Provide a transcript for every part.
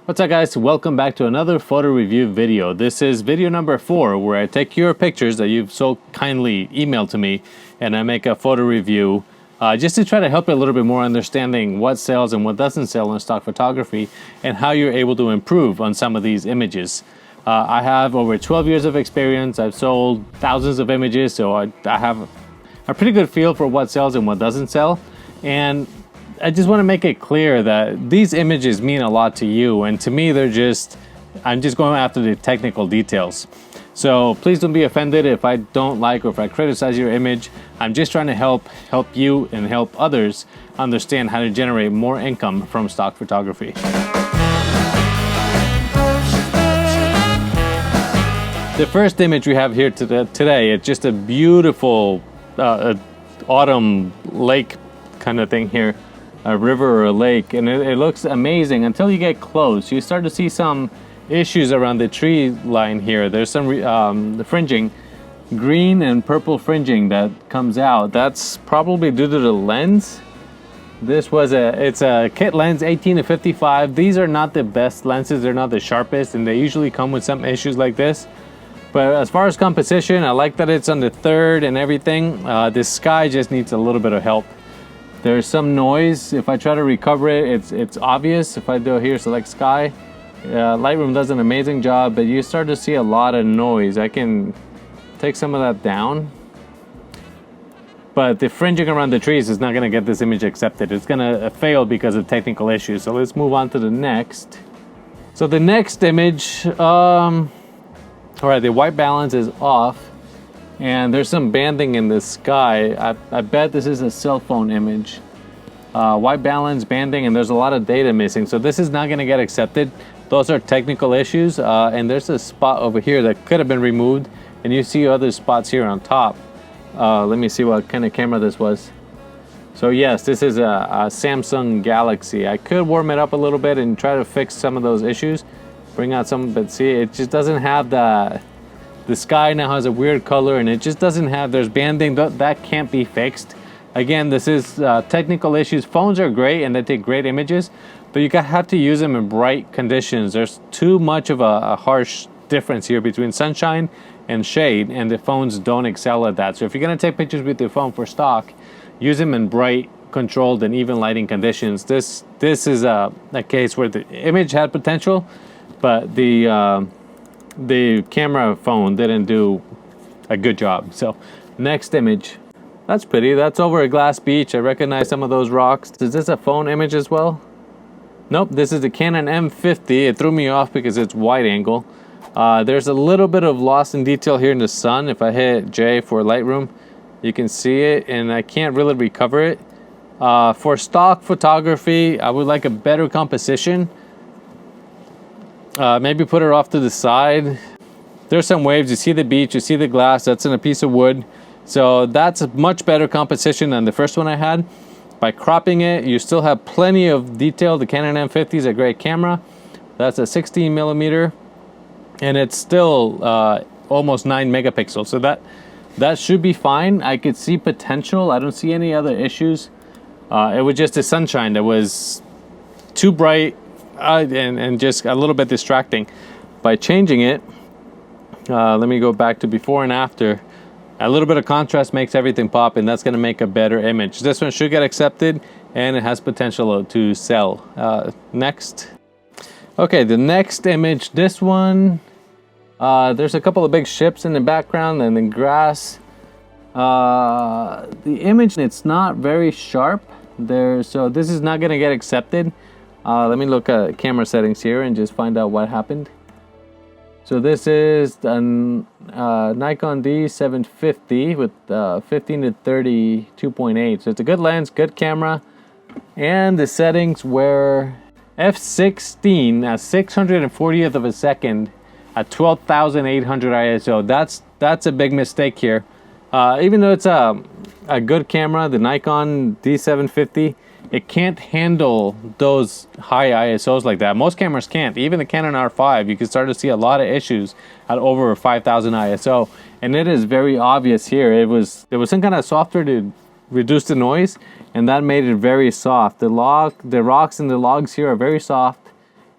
What's up guys, welcome back to another photo review video. This is video number 4 where I take your pictures that you've so kindly emailed to me and I make a photo review just to try to help you a little bit more understanding what sells and what doesn't sell in stock photography and how you're able to improve on some of these images. I have over 12 years of experience. I've sold thousands of images, so I have a pretty good feel for what sells and what doesn't sell. And I just want to make it clear that these images mean a lot to you, and to me I'm just going after the technical details. So please don't be offended if I don't like or if I criticize your image. I'm just trying to help you and help others understand how to generate more income from stock photography. The first image we have here today, it's just a beautiful autumn lake kind of thing here. A river or a lake, and it looks amazing until you get close. You start to see some issues around the tree line here. There's some the fringing, green and purple fringing that comes out. That's probably due to the lens. It's a kit lens 18 to 55. These are not the best lenses, they're not the sharpest, and they usually come with some issues like this. But as far as composition, I like that it's on the third and everything. This sky just needs a little bit of help. There's some noise. If I try to recover it, it's obvious. If I do here, select sky, Lightroom does an amazing job, but you start to see a lot of noise. I can take some of that down, but the fringing around the trees is not going to get this image accepted. It's going to fail because of technical issues. So let's move on to the next. So the next image, all right, the white balance is off. And there's some banding in the sky. I bet this is a cell phone image. White balance, banding, and there's a lot of data missing. So this is not going to get accepted. Those are technical issues. And there's a spot over here that could have been removed. And you see other spots here on top. Let me see what kind of camera this was. So yes, this is a Samsung Galaxy. I could warm it up a little bit and try to fix some of those issues. Bring out some, but see, it just doesn't have the sky now has a weird color, and it just doesn't have, there's banding, that can't be fixed. Again, this is technical issues. Phones are great and they take great images, but you have to use them in bright conditions. There's too much of a harsh difference here between sunshine and shade, and the phones don't excel at that. So if you're gonna take pictures with your phone for stock, use them in bright, controlled, and even lighting conditions. This is a case where the image had potential, but the camera phone didn't do a good job. So next image, that's pretty. That's over a glass beach. I recognize some of those rocks. Is this a phone image as well? Nope, this is the Canon M50. It threw me off because it's wide angle. There's a little bit of loss in detail here in the sun. If I hit J for Lightroom, you can see it, and I can't really recover it. For stock photography, I would like a better composition. Maybe put it off to the side. There's some waves. You see the beach, you see the glass, that's in a piece of wood. So that's a much better composition than the first one I had. By cropping it, you still have plenty of detail. The Canon M50 is a great camera. That's a 16 millimeter, and it's still almost 9 megapixels. So that should be fine. I could see potential. I don't see any other issues. It was just the sunshine that was too bright, and just a little bit distracting. By changing it, let me go back to before and after. A little bit of contrast makes everything pop, and that's going to make a better image. This one should get accepted, and it has potential to sell. Next. Okay, the next image, this one, there's a couple of big ships in the background and then grass. The image, it's not very sharp there, so this is not going to get accepted. Let me look at camera settings here and just find out what happened. So this is a Nikon D750 with 15 to 30 2.8. So it's a good lens, good camera, and the settings were f16 at 640th of a second at 12,800 ISO. That's a big mistake here. Even though it's a good camera, the Nikon D750, it can't handle those high ISOs like that. Most cameras can't. Even the Canon R5, you can start to see a lot of issues at over 5,000 ISO, and it is very obvious here. There was some kind of software to reduce the noise, and that made it very soft. The rocks and the logs here are very soft,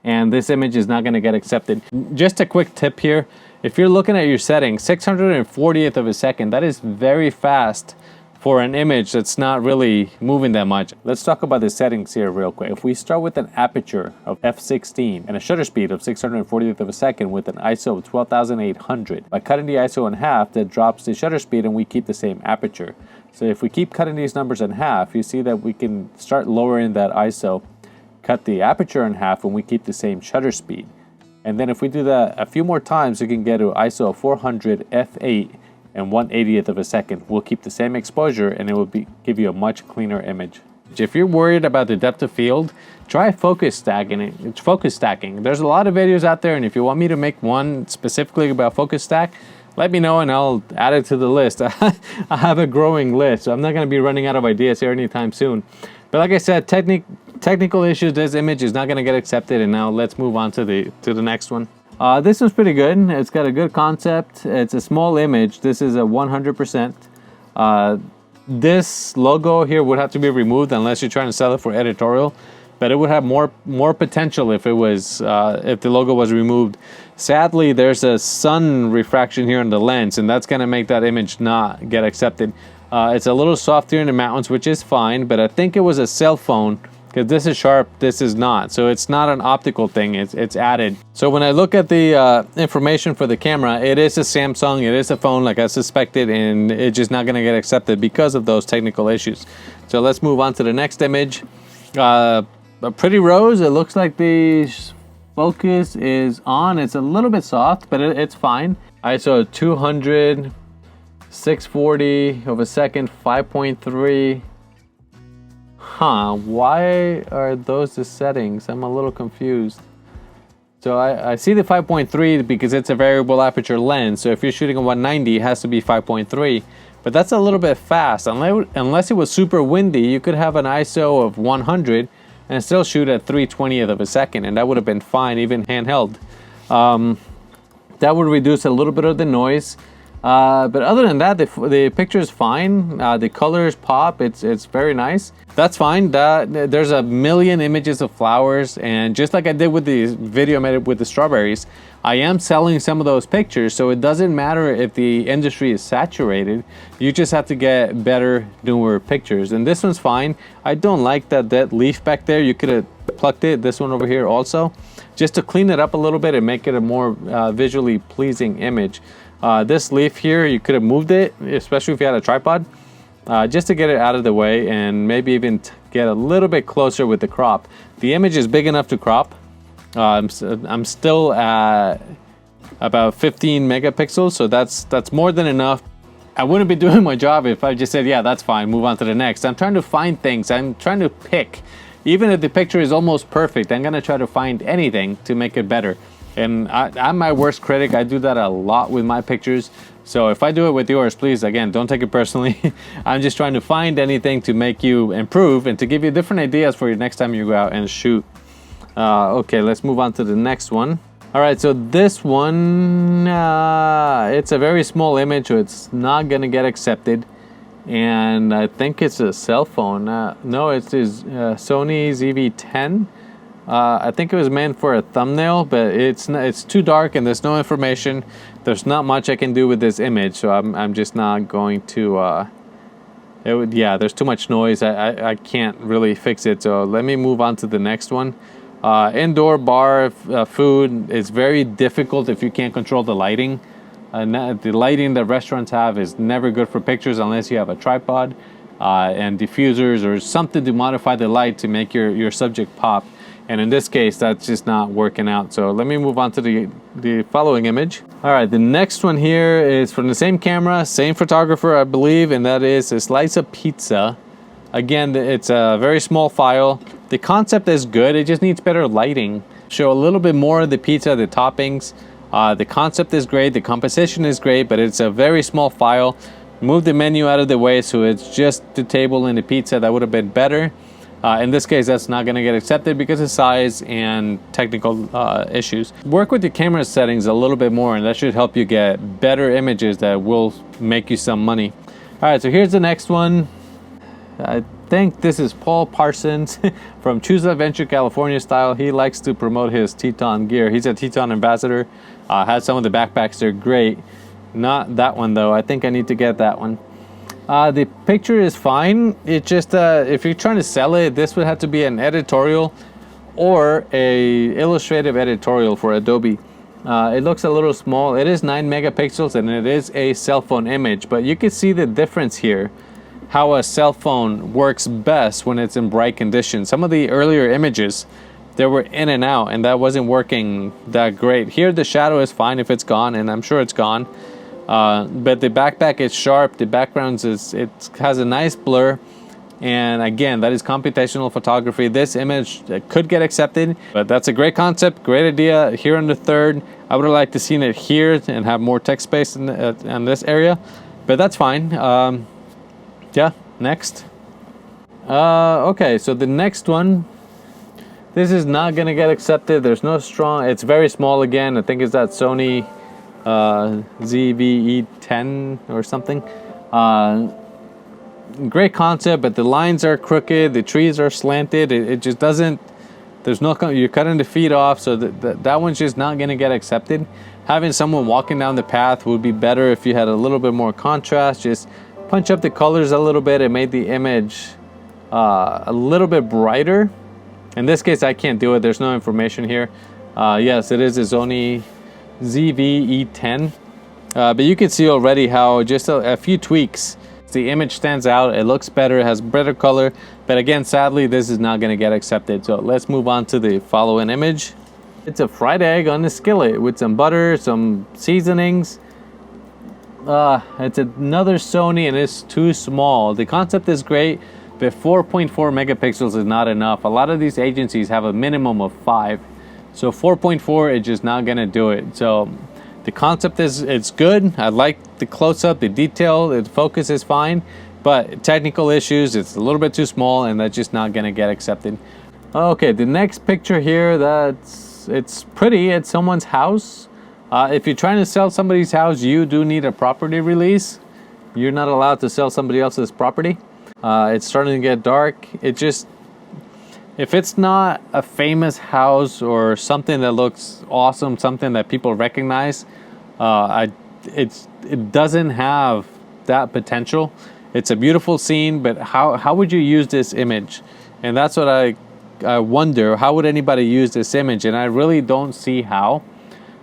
and this image is not going to get accepted. Just a quick tip here. If you're looking at your settings, 640th of a second, that is very fast for an image that's not really moving that much. Let's talk about the settings here real quick. If we start with an aperture of f16 and a shutter speed of 640th of a second with an ISO of 12,800, by cutting the ISO in half, that drops the shutter speed and we keep the same aperture. So if we keep cutting these numbers in half, you see that we can start lowering that ISO, cut the aperture in half, and we keep the same shutter speed. And then if we do that a few more times, you can get to ISO of 400 f8 and 1/80th of a second. We'll keep the same exposure and it will give you a much cleaner image. If you're worried about the depth of field, try focus stacking. There's a lot of videos out there, and if you want me to make one specifically about focus stack, let me know and I'll add it to the list. I have a growing list, so I'm not going to be running out of ideas here anytime soon. But like I said, technical issues, this image is not going to get accepted, and now let's move on to the next one. This one's pretty good. It's got a good concept. It's a small image. This is a 100%. This logo here would have to be removed unless you're trying to sell it for editorial, but it would have more potential if it was if the logo was removed. Sadly, there's a sun refraction here on the lens, and that's going to make that image not get accepted. It's a little soft here in the mountains, which is fine, but I think it was a cell phone, because this is sharp, this is not. So it's not an optical thing, it's added. So when I look at the information for the camera, it is a Samsung, it is a phone like I suspected, and it's just not gonna get accepted because of those technical issues. So let's move on to the next image. A pretty rose. It looks like the focus is on. It's a little bit soft, but it's fine. ISO 200, 640 of a second, 5.3. Why are those the settings? I'm a little confused. So I see the 5.3 because it's a variable aperture lens. So if you're shooting a 190, it has to be 5.3. But that's a little bit fast. Unless it was super windy, you could have an ISO of 100 and still shoot at 3/20th of a second, and that would have been fine, even handheld. That would reduce a little bit of the noise. But other than that, the picture is fine. The colors pop. It's very nice. That's fine. There's a million images of flowers, and just like I did with the video I made with the strawberries, I am selling some of those pictures. So it doesn't matter if the industry is saturated. You just have to get better, newer pictures. And this one's fine. I don't like that leaf back there. You could have plucked it. This one over here also, just to clean it up a little bit and make it a more visually pleasing image. This leaf here, you could have moved it, especially if you had a tripod, just to get it out of the way and maybe even get a little bit closer with the crop. The image is big enough to crop. I'm still at about 15 megapixels, so that's more than enough. I wouldn't be doing my job if I just said, yeah, that's fine, move on to the next. I'm trying to find things. I'm trying to pick. Even if the picture is almost perfect, I'm going to try to find anything to make it better. And I'm my worst critic. I do that a lot with my pictures. So if I do it with yours, please, again, don't take it personally. I'm just trying to find anything to make you improve and to give you different ideas for your next time you go out and shoot. Okay, let's move on to the next one. All right, so this one, it's a very small image, so it's not gonna get accepted. And I think it's a cell phone. No, it's this Sony ZV-10. I think it was meant for a thumbnail, but it's too dark and there's no information. There's not much I can do with this image, so I'm just not going to. There's too much noise. I can't really fix it. So let me move on to the next one. Indoor bar food is very difficult if you can't control the lighting. The lighting that restaurants have is never good for pictures unless you have a tripod and diffusers or something to modify the light to make your subject pop. And in this case, that's just not working out. So let me move on to the following image. All right, the next one here is from the same camera, same photographer, I believe, and that is a slice of pizza. Again, it's a very small file. The concept is good, it just needs better lighting. Show a little bit more of the pizza, the toppings. The concept is great, the composition is great, but it's a very small file. Move the menu out of the way so it's just the table and the pizza. That would have been better. In this case, that's not going to get accepted because of size and technical issues. Work with your camera settings a little bit more, and that should help you get better images that will make you some money. All right, so here's the next one. I think this is Paul Parsons from Choose Adventure California Style. He likes to promote his Teton gear. He's a Teton ambassador. Has some of the backpacks. They're great. Not that one though. I think I need to get that one. The picture is fine. It just if you're trying to sell it, this would have to be an editorial or a illustrative editorial for Adobe. It looks a little small. It is 9 megapixels and it is a cell phone image, but you can see the difference here, how a cell phone works best when it's in bright conditions. Some of the earlier images, they were in and out and that wasn't working that great. Here the shadow is fine if it's gone, and I'm sure it's gone. But the backpack is sharp, the background it has a nice blur, and again, that is computational photography. This image could get accepted, but that's a great concept, great idea. Here on the third, I would have liked to seen it here and have more text space in this area, but that's fine. Yeah, next. Okay, so the next one, this is not gonna get accepted. There's no strong, it's very small again. I think it's that Sony ZV-E10 or something. Great concept, but the lines are crooked, the trees are slanted. It just doesn't, there's no, you're cutting the feet off, so that one's just not gonna get accepted. Having someone walking down the path would be better if you had a little bit more contrast. Just punch up the colors a little bit. It made the image a little bit brighter. In this case, I can't do it. There's no information here. Yes, it is a Sony ZV-E10, but you can see already how just a few tweaks, the image stands out. It looks better, it has better color, but again, sadly, this is not going to get accepted. So let's move on to the following image. It's a fried egg on the skillet with some butter, some seasonings. It's another Sony and it's too small. The concept is great, but 4.4 megapixels is not enough. A lot of these agencies have a minimum of 5. So 4.4 is just not gonna do it. So the concept it's good. I like the close-up, the detail, the focus is fine, but technical issues, it's a little bit too small and that's just not gonna get accepted. Okay, the next picture here, it's pretty. It's someone's house. If you're trying to sell somebody's house, you do need a property release. You're not allowed to sell somebody else's property. It's starting to get dark. It just, if it's not a famous house or something that looks awesome, something that people recognize, it doesn't have that potential. It's a beautiful scene, but how would you use this image? And that's what I wonder. How would anybody use this image? And I really don't see how.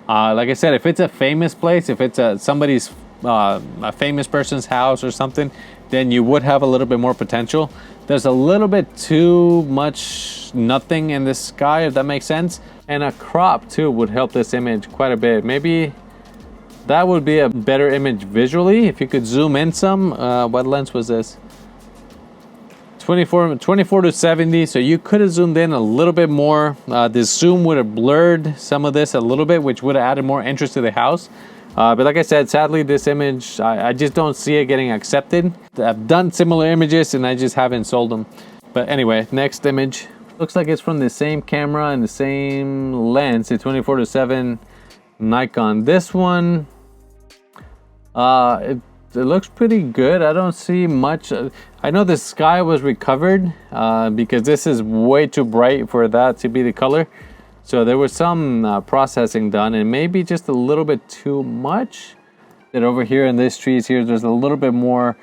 Like I said, if it's a famous place, if it's somebody's a famous person's house or something, then you would have a little bit more potential. There's a little bit too much nothing in the sky, if that makes sense. And a crop too would help this image quite a bit. Maybe that would be a better image visually if you could zoom in some. What lens was this? 24 to 70, so you could have zoomed in a little bit more. This zoom would have blurred some of this a little bit, which would have added more interest to the house. But like I said, sadly, this image, I just don't see it getting accepted. I've done similar images and I just haven't sold them. But anyway, next image. Looks like it's from the same camera and the same lens, the 24 to 7 Nikon. This one, it looks pretty good. I don't see much. I know the sky was recovered because this is way too bright for that to be the color. So there was some processing done and maybe just a little bit too much. And over here in this trees here, there's a little bit more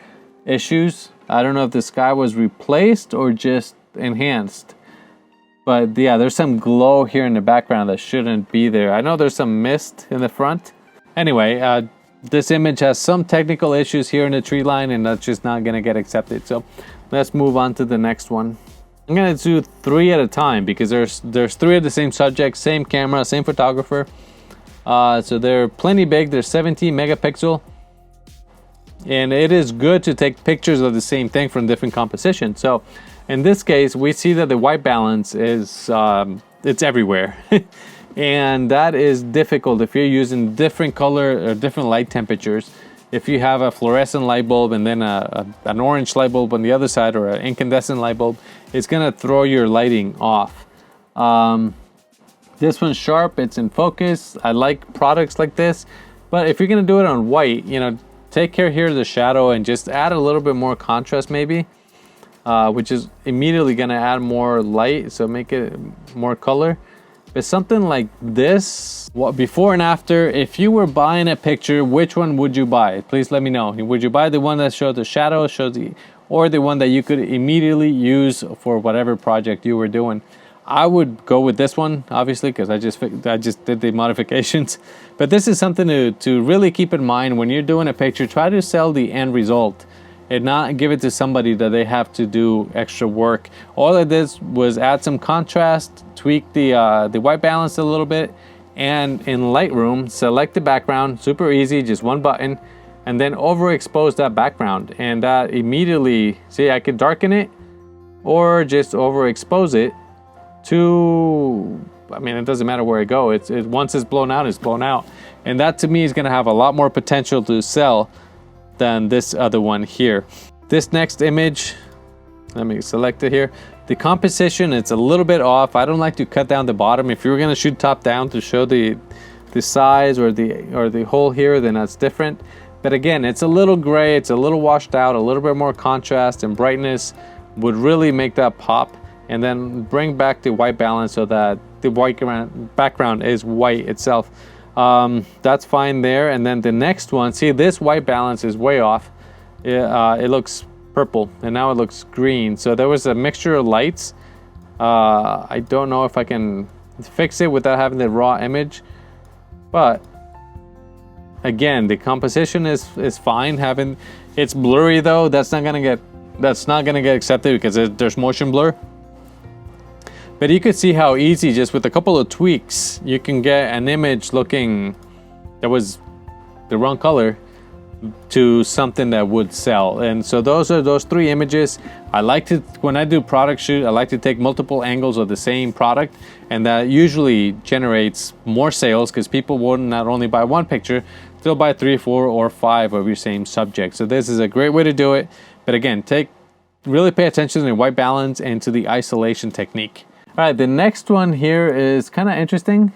issues. I don't know if the sky was replaced or just enhanced. But yeah, there's some glow here in the background that shouldn't be there. I know there's some mist in the front. Anyway, this image has some technical issues here in the tree line and that's just not gonna get accepted. So let's move on to the next one. I'm gonna do 3 at a time because there's 3 of the same subject, same camera, same photographer. So they're plenty big. They're 17 megapixel. And it is good to take pictures of the same thing from different compositions. So in this case, we see that the white balance is, it's everywhere. And that is difficult if you're using different color or different light temperatures. If you have a fluorescent light bulb and then an orange light bulb on the other side or an incandescent light bulb, it's gonna throw your lighting off. This one's sharp, it's in focus. I like products like this, but if you're gonna do it on white, you know, take care here of the shadow and just add a little bit more contrast maybe. which is immediately going to add more light, so make it more color. But something like this, before and after, if you were buying a picture, which one would you buy? Please let me know. Would you buy the one that shows the shadow, or the one that you could immediately use for whatever project you were doing? I would go with this one, obviously, because I just did the modifications. But this is something to really keep in mind when you're doing a picture. Try to sell the end result and not give it to somebody that they have to do extra work. All I did was add some contrast, tweak the white balance a little bit, and in Lightroom, select the background. Super easy, just one button, and then overexpose that background. And that immediately, see, I could darken it or just overexpose it to, I mean, it doesn't matter where I go. Once it's blown out, it's blown out. And that to me is gonna have a lot more potential to sell than this other one here. This next image, let me select it here. The composition, it's a little bit off. I don't like to cut down the bottom. If you were gonna shoot top down to show the size or the hole here, then that's different. But again, it's a little gray, it's a little washed out, a little bit more contrast and brightness would really make that pop. And then bring back the white balance so that the white background is white itself. That's fine there. And then the next one, see, this white balance is way off. It looks purple and now it looks green. So there was a mixture of lights. I don't know if I can fix it without having the raw image, but again, the composition is fine. It's blurry though. That's not gonna get accepted because there's motion blur. But you could see how easy, just with a couple of tweaks, you can get an image looking that was the wrong color to something that would sell. And so those are those three images. I like to, when I do product shoot, I like to take multiple angles of the same product, and that usually generates more sales because people will not only buy one picture, they'll buy 3, 4, or 5 of your same subject. So this is a great way to do it. But again, really pay attention to the white balance and to the isolation technique. All right, the next one here is kind of interesting.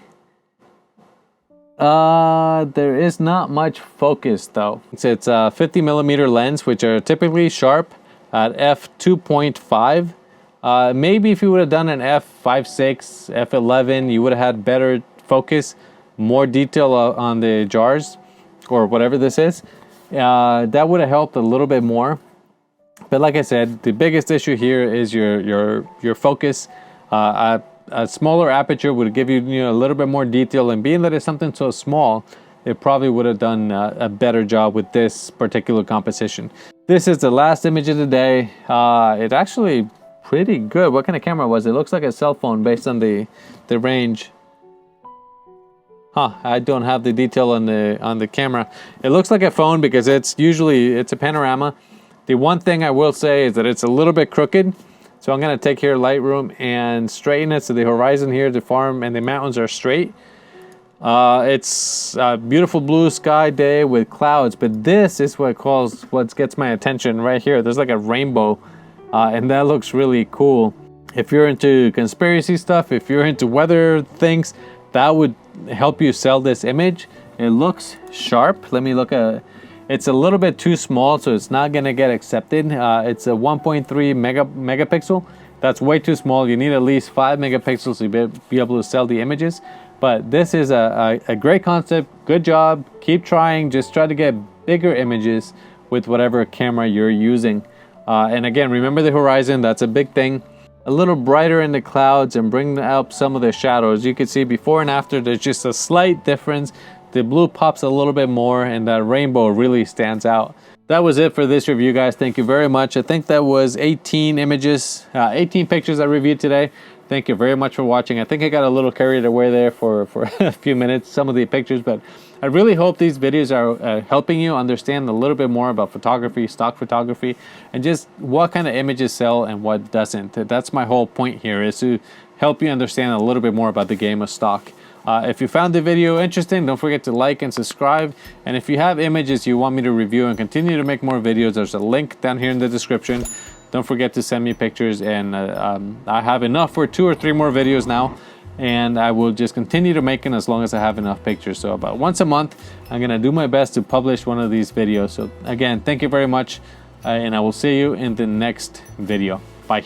There is not much focus though. It's a 50 millimeter lens, which are typically sharp at f2.5. Maybe if you would have done an f5.6, f11, you would have had better focus, more detail on the jars or whatever this is. That would have helped a little bit more. But like I said, the biggest issue here is your focus. A smaller aperture would give you, a little bit more detail, and being that it's something so small, it probably would have done a better job with this particular composition. This is the last image of the day. It's actually pretty good. What kind of camera was it? It looks like a cell phone based on the range. I don't have the detail on the camera. It looks like a phone because it's a panorama. The one thing I will say is that it's a little bit crooked. So I'm gonna take here Lightroom and straighten it so the horizon here, the farm and the mountains are straight. It's a beautiful blue sky day with clouds, but this is what gets my attention right here. There's like a rainbow, and that looks really cool. If you're into conspiracy stuff, if you're into weather things, that would help you sell this image. It looks sharp. Let me look at. It's a little bit too small, so it's not gonna get accepted. It's a 1.3 megapixel. That's way too small. You need at least 5 megapixels to be able to sell the images. But this is a great concept. Good job. Keep trying. Just try to get bigger images with whatever camera you're using. And again, remember the horizon. That's a big thing. A little brighter in the clouds and bring up some of the shadows. You can see before and after, there's just a slight difference. The blue pops a little bit more and that rainbow really stands out. That was it for this review, guys. Thank you very much. I think that was 18 pictures I reviewed today. Thank you very much for watching. I think I got a little carried away there for a few minutes, some of the pictures, but I really hope these videos are helping you understand a little bit more about photography, stock photography, and just what kind of images sell and what doesn't. That's my whole point here, is to help you understand a little bit more about the game of stock. If you found the video interesting, don't forget to like and subscribe. And if you have images you want me to review and continue to make more videos, there's a link down here in the description. Don't forget to send me pictures, and I have enough for 2 or 3 more videos now, and I will just continue to make them as long as I have enough pictures. So about once a month, I'm gonna do my best to publish one of these videos. So again, thank you very much. and I will see you in the next video. Bye.